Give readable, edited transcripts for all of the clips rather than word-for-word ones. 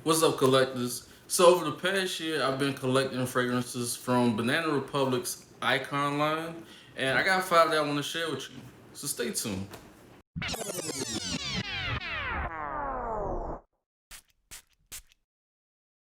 What's up, collectors? So over the past year, I've been collecting fragrances from Banana Republic's Icon line, and I got five that I want to share with you. So stay tuned.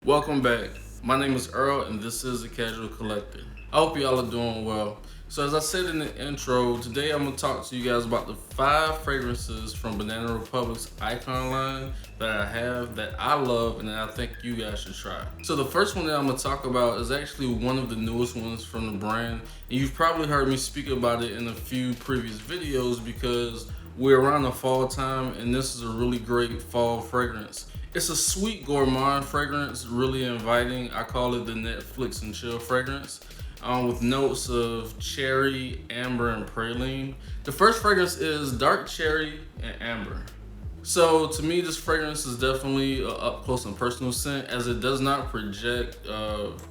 Welcome back. My name is Earl, and this is the Casual Collector. I hope y'all are doing well. So as I said in the intro, today I'm gonna talk to you guys about the five fragrances from Banana Republic's Icon line that I have that I love and that I think you guys should try. So the first one that I'm gonna talk about is actually one of the newest ones from the brand, and you've probably heard me speak about it in a few previous videos because we're around the fall time, and this is a really great fall fragrance. It's a sweet gourmand fragrance, really inviting. I call it the Netflix and chill fragrance, with notes of cherry, amber, and praline. The first fragrance is dark cherry and amber. So to me, this fragrance is definitely a up close and personal scent, as it does not project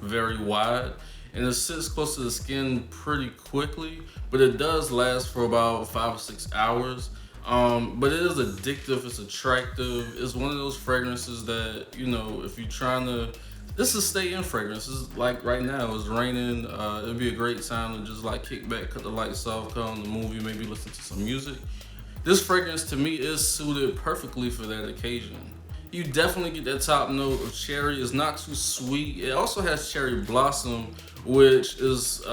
very wide, and it sits close to the skin pretty quickly, but it does last for about 5 or 6 hours. But it is addictive. It's attractive. It's one of those fragrances that, if you're trying to, this is stay in fragrance. This is like right now, it's raining. It'd be a great time to just like kick back, cut the lights off, cut on the movie, maybe listen to some music. This fragrance to me is suited perfectly for that occasion. You definitely get that top note of cherry. It's not too sweet. It also has cherry blossom, which is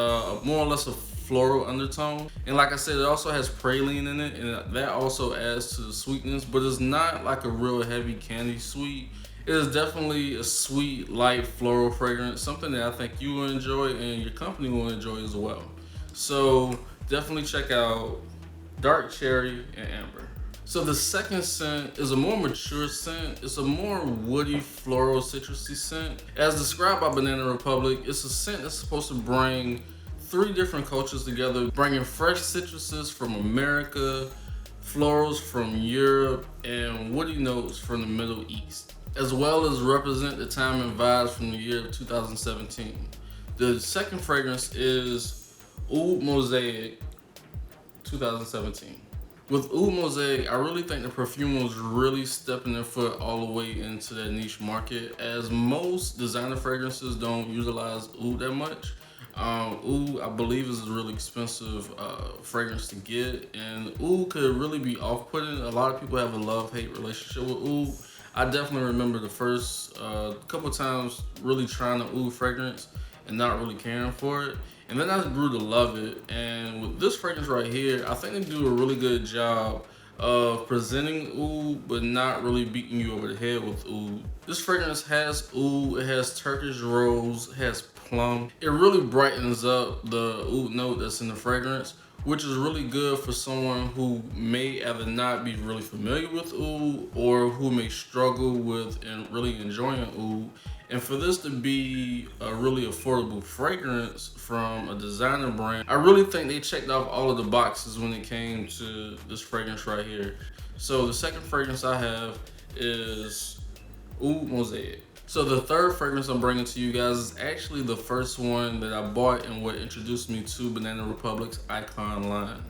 more or less a floral undertone. And like I said, it also has praline in it, and that also adds to the sweetness, but it's not like a real heavy candy sweet. It is definitely a sweet, light floral fragrance, something that I think you will enjoy and your company will enjoy as well. So definitely check out dark cherry and amber. So the second scent is a more mature scent. It's a more woody, floral, citrusy scent. As described by Banana Republic, it's a scent that's supposed to bring three different cultures together, bringing fresh citruses from America, florals from Europe, and woody notes from the Middle East, as well as represent the time and vibes from the year of 2017. The second fragrance is Oud Mosaic 2017. With Oud Mosaic, I really think the perfume was really stepping their foot all the way into that niche market, as most designer fragrances don't utilize oud that much. Oud, I believe, is a really expensive fragrance to get, and oud could really be off-putting. A lot of people have a love-hate relationship with oud. I definitely remember the first couple times really trying the oud fragrance and not really caring for it. And then I grew to love it. And with this fragrance right here, I think they do a really good job of presenting oud, but not really beating you over the head with oud. This fragrance has oud, it has Turkish rose, it has plum. It really brightens up the oud note that's in the fragrance, which is really good for someone who may either not be really familiar with oud or who may struggle with and really enjoying oud. And for this to be a really affordable fragrance from a designer brand, I really think they checked off all of the boxes when it came to this fragrance right here. So the second fragrance I have is Oud Mosaic. So the third fragrance I'm bringing to you guys is actually the first one that I bought and what introduced me to Banana Republic's Icon line.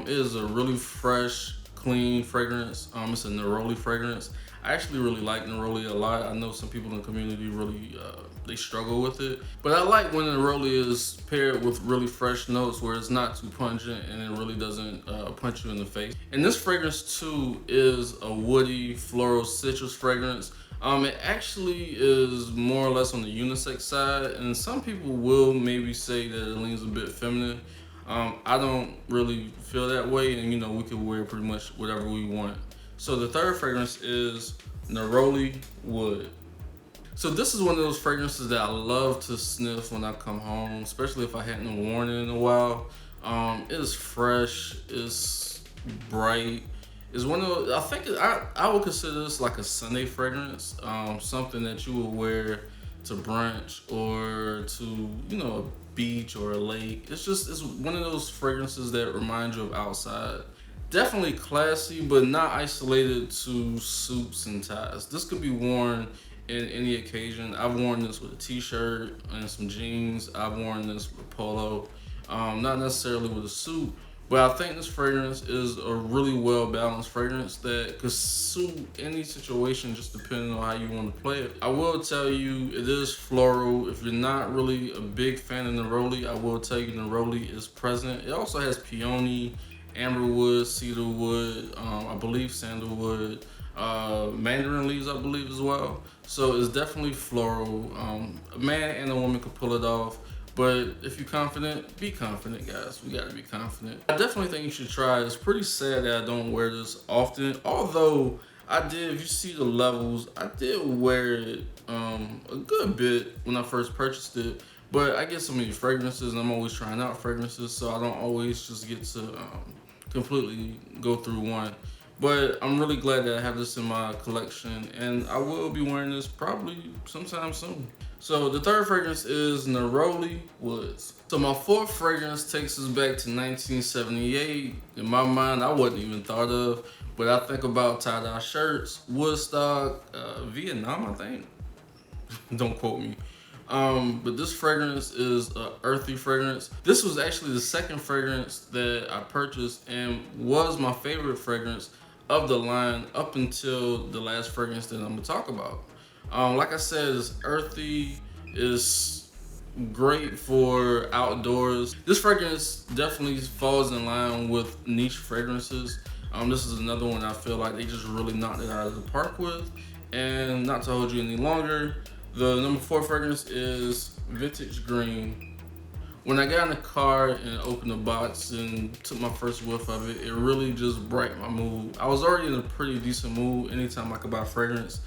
It is a really fresh, clean fragrance. It's a neroli fragrance. I actually really like neroli a lot. I know some people in the community really they struggle with it, but I like when neroli is paired with really fresh notes where it's not too pungent and it really doesn't punch you in the face. And this fragrance too is a woody, floral, citrus fragrance. It actually is more or less on the unisex side, and some people will maybe say that it leans a bit feminine. I don't really feel that way, and we can wear pretty much whatever we want. So the third fragrance is Neroli Wood. So this is one of those fragrances that I love to sniff when I come home, especially if I hadn't worn it in a while. It is fresh, it's bright. It's one of those, I would consider this like a Sunday fragrance, something that you would wear to brunch or to, a beach or a lake. It's one of those fragrances that remind you of outside. Definitely classy, but not isolated to suits and ties. This could be worn in any occasion. I've worn this with a t-shirt and some jeans. I've worn this with a polo. Not necessarily with a suit, But I think this fragrance is a really well balanced fragrance that could suit any situation just depending on how you want to play it. I will tell you it is floral. If you're not really a big fan of neroli, I will tell you neroli is present. It also has peony, amberwood, cedarwood, I believe sandalwood, mandarin leaves I believe as well. So it's definitely floral. A man and a woman could pull it off. But if you're confident, be confident, guys. We gotta be confident. I definitely think you should try it. It's pretty sad that I don't wear this often. Although I did, if you see the levels, I did wear it a good bit when I first purchased it. But I get so many fragrances and I'm always trying out fragrances, so I don't always just get to completely go through one. But I'm really glad that I have this in my collection, and I will be wearing this probably sometime soon. So the third fragrance is Neroli Woods. So my fourth fragrance takes us back to 1978. In my mind, I wasn't even thought of, but I think about tie-dye shirts, Woodstock, Vietnam, I think. Don't quote me. But this fragrance is an earthy fragrance. This was actually the second fragrance that I purchased and was my favorite fragrance of the line up until the last fragrance that I'm gonna talk about. Like I said, it's earthy, it's great for outdoors. This fragrance definitely falls in line with niche fragrances. This is another one I feel like they just really knocked it out of the park with. And not to hold you any longer, the number 4 fragrance is Vintage Green. When I got in the car and opened the box and took my first whiff of it, it really just brightened my mood. I was already in a pretty decent mood. Anytime I could buy fragrance,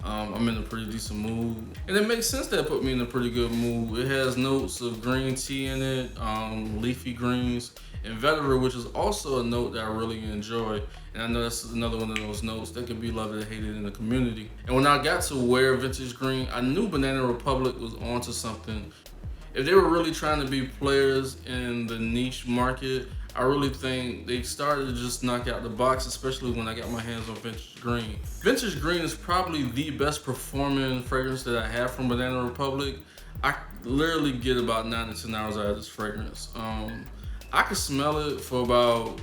I'm in a pretty decent mood. And it makes sense that it put me in a pretty good mood. It has notes of green tea in it, leafy greens, and vetiver, which is also a note that I really enjoy. And I know that's another one of those notes that can be loved and hated in the community. And when I got to wear Vintage Green, I knew Banana Republic was onto something. If they were really trying to be players in the niche market, I really think they started to just knock out the box, especially when I got my hands on Vintage Green. Vintage Green is probably the best performing fragrance that I have from Banana Republic. I literally get about 9 to 10 hours out of this fragrance. I could smell it for about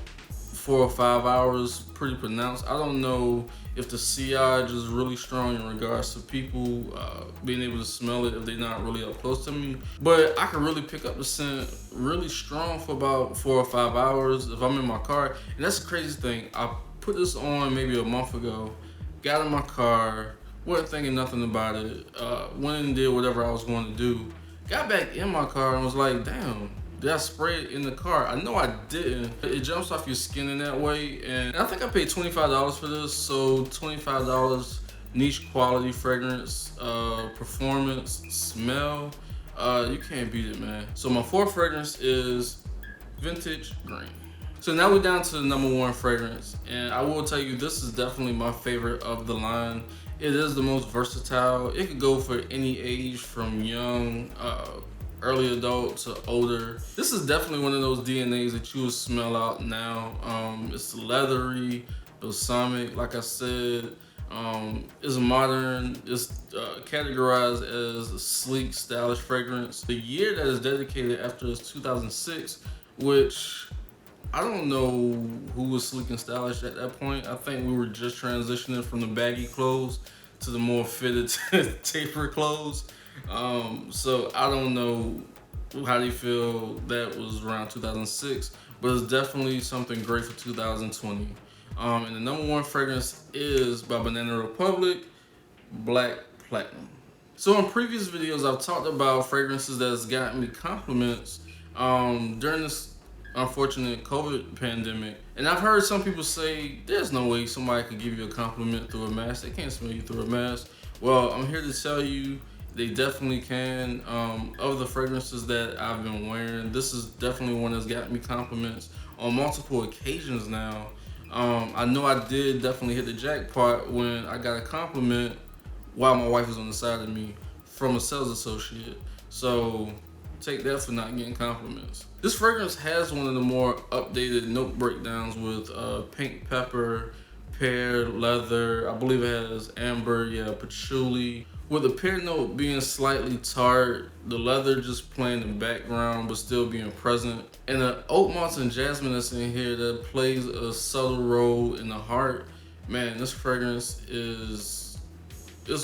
4 or 5 hours, pretty pronounced. I don't know if the sillage is really strong in regards to people being able to smell it if they're not really up close to me. But I can really pick up the scent really strong for about 4 or 5 hours if I'm in my car. And that's the craziest thing. I put this on maybe a month ago, got in my car, wasn't thinking nothing about it, went and did whatever I was going to do. Got back in my car and was like, damn, did I spray it in the car? I know I didn't. It jumps off your skin in that way. And I think I paid $25 for this. So $25, niche quality fragrance, performance, smell. You can't beat it, man. So my 4th fragrance is Vintage Green. So now we're down to the number 1 fragrance. And I will tell you, this is definitely my favorite of the line. It is the most versatile. It could go for any age from young, early adult to older. This is definitely one of those DNAs that you will smell out now. It's leathery, balsamic, like I said. It's modern. It's categorized as a sleek, stylish fragrance. The year that is dedicated after is 2006, which I don't know who was sleek and stylish at that point. I think we were just transitioning from the baggy clothes to the more fitted taper clothes. So I don't know how do you feel that was around 2006, but it's definitely something great for 2020. And the number 1 fragrance is by Banana Republic, Black Platinum. So in previous videos, I've talked about fragrances that's gotten me compliments during this unfortunate COVID pandemic. And I've heard some people say, there's no way somebody could give you a compliment through a mask. They can't smell you through a mask. Well, I'm here to tell you, they definitely can. Of the fragrances that I've been wearing, this is definitely one that's gotten me compliments on multiple occasions now. I know I did definitely hit the jackpot when I got a compliment while my wife was on the side of me from a sales associate. So take that for not getting compliments. This fragrance has one of the more updated note breakdowns with pink pepper, pear, leather. I believe it has amber, patchouli, with the pear note being slightly tart, the leather just playing in the background but still being present, and the oat moss and jasmine that's in here that plays a subtle role in the heart. Man, this fragrance is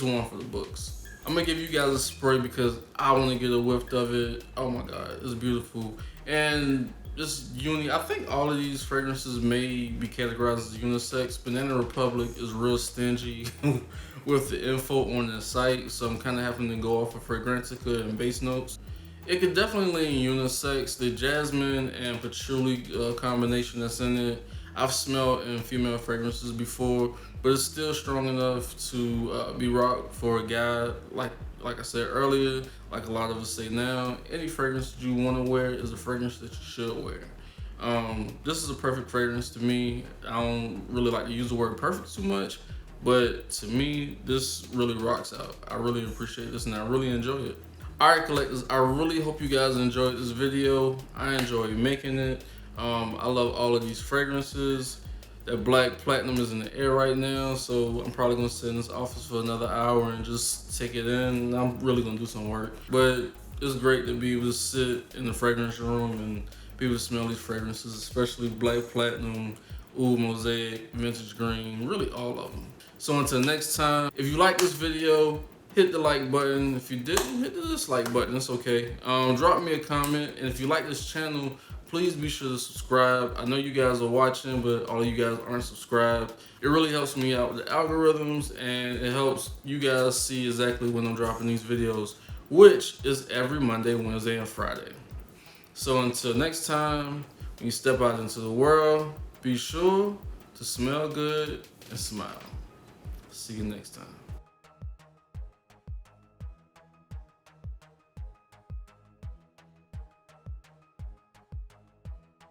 one for the books. I'm gonna give you guys a spray because I want to get a whiff of it. Oh my god, it's beautiful. And just I think all of these fragrances may be categorized as unisex. Banana Republic is real stingy with the info on the site, so I'm kind of having to go off of Fragrantica and base notes. It could definitely lean unisex. The jasmine and patchouli combination that's in it, I've smelled in female fragrances before, but it's still strong enough to be rocked for a guy. Like I said earlier, like a lot of us say now, any fragrance that you want to wear is a fragrance that you should wear. This is a perfect fragrance to me. I don't really like to use the word perfect too much, but to me, this really rocks out. I really appreciate this and I really enjoy it. Alright, collectors, I really hope you guys enjoyed this video. I enjoy making it. I love all of these fragrances. That black platinum is in the air right now, so I'm probably gonna sit in this office for another hour and just take it in. I'm really gonna do some work, but it's great to be able to sit in the fragrance room and be able to smell these fragrances, especially black platinum, oud mosaic, vintage green, really all of them. So until next time, if you like this video, hit the like button. If you didn't, hit the dislike button, it's okay. Drop me a comment, and if you like this channel, please be sure to subscribe. I know you guys are watching, but all of you guys aren't subscribed. It really helps me out with the algorithms, and it helps you guys see exactly when I'm dropping these videos, which is every Monday, Wednesday, and Friday. So until next time, when you step out into the world, be sure to smell good and smile. See you next time.